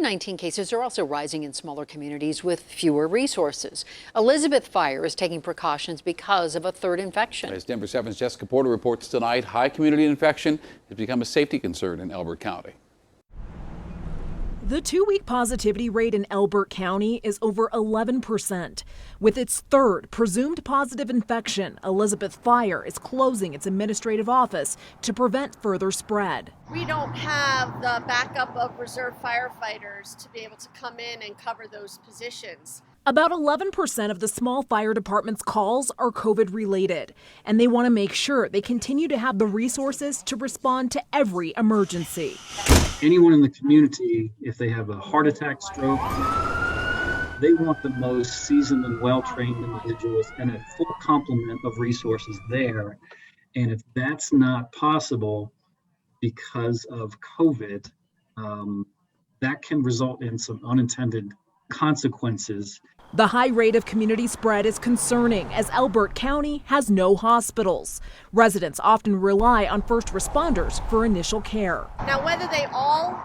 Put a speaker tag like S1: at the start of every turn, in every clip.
S1: COVID-19 cases are also rising in smaller communities with fewer resources. Elizabeth Fire is taking precautions because of a third infection.
S2: As Denver 7's Jessica Porter reports tonight, high community infection has become a safety concern in Elbert County.
S3: The 2-week positivity rate in Elbert County is over 11%. With its third presumed positive infection, Elizabeth Fire is closing its administrative office to prevent further spread.
S4: We don't have the backup of reserve firefighters to be able to come in and cover those positions.
S3: About 11% of the small fire department's calls are COVID related, and they want to make sure they continue to have the resources to respond to every emergency.
S5: Anyone in the community, if they have a heart attack, stroke, they want the most seasoned and well-trained individuals and a full complement of resources there. And if that's not possible because of COVID, that can result in some unintended consequences.
S3: The high rate of community spread is concerning as Elbert County has no hospitals. Residents often rely on first responders for initial care.
S4: Now, whether they all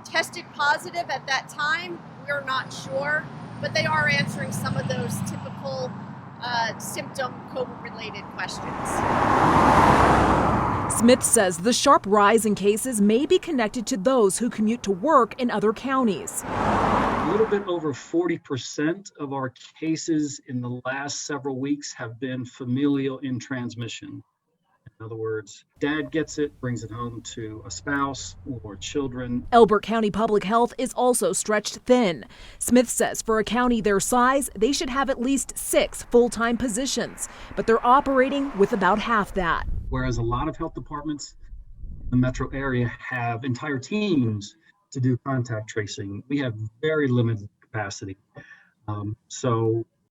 S4: tested positive at that time, we're not sure, but they are answering some of those typical symptom COVID-related questions.
S3: Smith says the sharp rise in cases may be connected to those who commute to work in other counties.
S5: A little bit over 40% of our cases in the last several weeks have been familial in transmission. In other words, dad gets it, brings it home to a spouse or children.
S3: Elbert County Public Health is also stretched thin. Smith says for a county their size, they should have at least 6 full-time positions, but they're operating with about half that.
S5: Whereas a lot of health departments in the metro area have entire teams to do contact tracing, we have very limited capacity. So